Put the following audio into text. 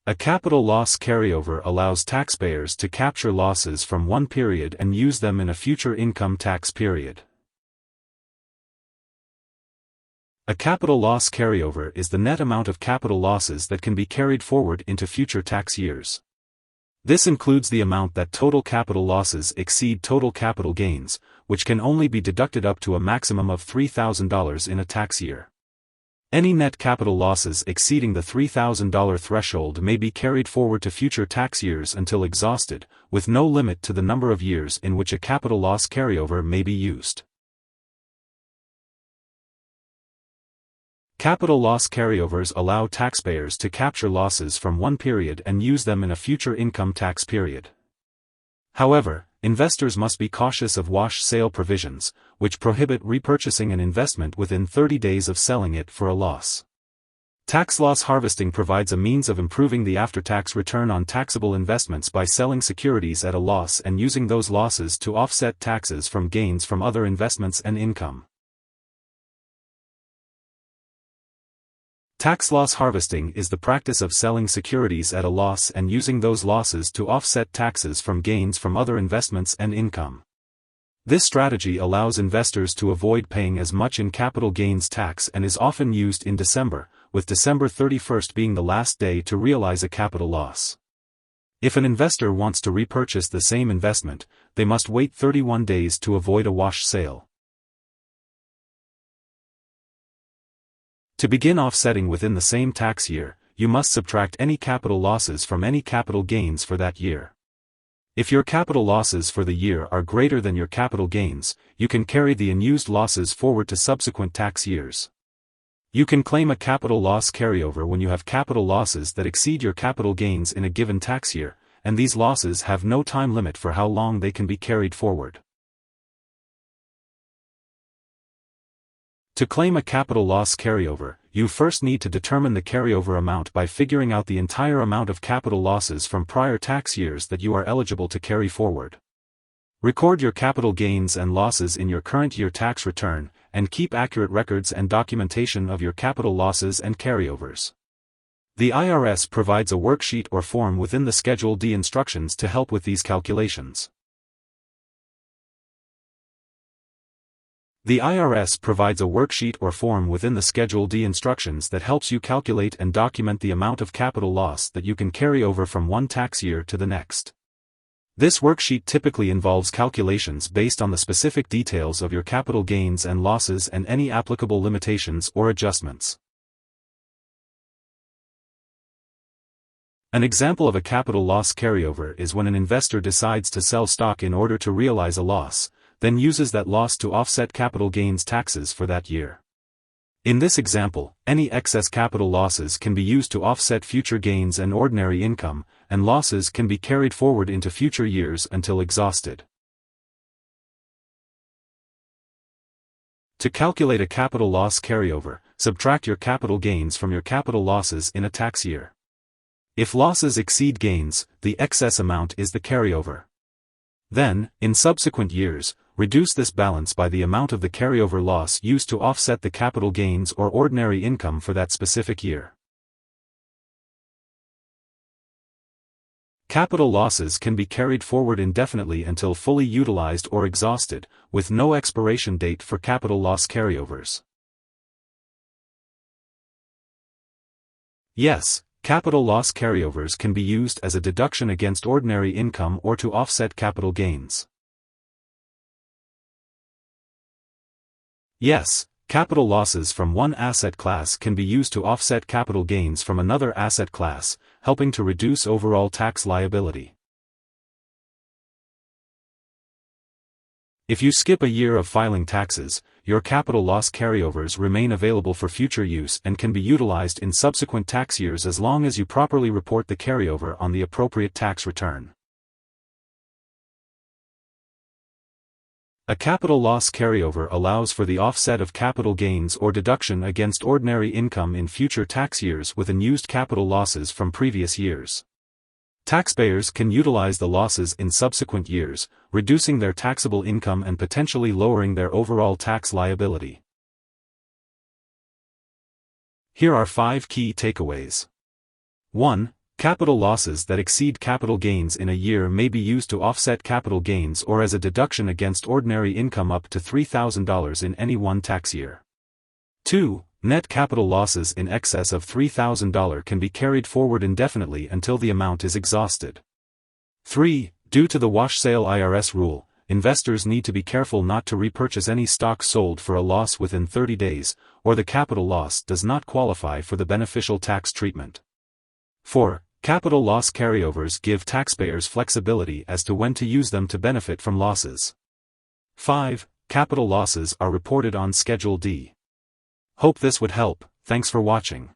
A capital loss carryover allows taxpayers to capture losses from one period and use them in a future income tax period. A capital loss carryover is the net amount of capital losses that can be carried forward into future tax years. This includes the amount that total capital losses exceed total capital gains, which can only be deducted up to a maximum of $3,000 in a tax year. Any net capital losses exceeding the $3,000 threshold may be carried forward to future tax years until exhausted, with no limit to the number of years in which a capital loss carryover may be used. Capital loss carryovers allow taxpayers to capture losses from one period and use them in a future income tax period. However, investors must be cautious of wash sale provisions, which prohibit repurchasing an investment within 30 days of selling it for a loss. Tax loss harvesting provides a means of improving the after-tax return on taxable investments by selling securities at a loss and using those losses to offset taxes from gains from other investments and income. Tax loss harvesting is the practice of selling securities at a loss and using those losses to offset taxes from gains from other investments and income. This strategy allows investors to avoid paying as much in capital gains tax and is often used in December, with December 31st being the last day to realize a capital loss. If an investor wants to repurchase the same investment, they must wait 31 days to avoid a wash sale. To begin offsetting within the same tax year, you must subtract any capital losses from any capital gains for that year. If your capital losses for the year are greater than your capital gains, you can carry the unused losses forward to subsequent tax years. You can claim a capital loss carryover when you have capital losses that exceed your capital gains in a given tax year, and these losses have no time limit for how long they can be carried forward. To claim a capital loss carryover, you first need to determine the carryover amount by figuring out the entire amount of capital losses from prior tax years that you are eligible to carry forward. Record your capital gains and losses in your current year tax return, and keep accurate records and documentation of your capital losses and carryovers. The IRS provides a worksheet or form within the Schedule D instructions to help with these calculations. The IRS provides a worksheet or form within the Schedule D instructions that helps you calculate and document the amount of capital loss that you can carry over from one tax year to the next. This worksheet typically involves calculations based on the specific details of your capital gains and losses and any applicable limitations or adjustments. An example of a capital loss carryover is when an investor decides to sell stock in order to realize a loss, then uses that loss to offset capital gains taxes for that year. In this example, any excess capital losses can be used to offset future gains and ordinary income, and losses can be carried forward into future years until exhausted. To calculate a capital loss carryover, subtract your capital gains from your capital losses in a tax year. If losses exceed gains, the excess amount is the carryover. Then, in subsequent years, reduce this balance by the amount of the carryover loss used to offset the capital gains or ordinary income for that specific year. Capital losses can be carried forward indefinitely until fully utilized or exhausted, with no expiration date for capital loss carryovers. Yes, capital loss carryovers can be used as a deduction against ordinary income or to offset capital gains. Yes, capital losses from one asset class can be used to offset capital gains from another asset class, helping to reduce overall tax liability. If you skip a year of filing taxes, your capital loss carryovers remain available for future use and can be utilized in subsequent tax years as long as you properly report the carryover on the appropriate tax return. A capital loss carryover allows for the offset of capital gains or deduction against ordinary income in future tax years with unused capital losses from previous years. Taxpayers can utilize the losses in subsequent years, reducing their taxable income and potentially lowering their overall tax liability. Here are 5 key takeaways. 1. Capital losses that exceed capital gains in a year may be used to offset capital gains or as a deduction against ordinary income up to $3,000 in any one tax year. 2. Net capital losses in excess of $3,000 can be carried forward indefinitely until the amount is exhausted. 3. Due to the wash sale IRS rule, investors need to be careful not to repurchase any stock sold for a loss within 30 days, or the capital loss does not qualify for the beneficial tax treatment. 4. Capital loss carryovers give taxpayers flexibility as to when to use them to benefit from losses. 5. Capital losses are reported on Schedule D. Hope this would help. Thanks for watching.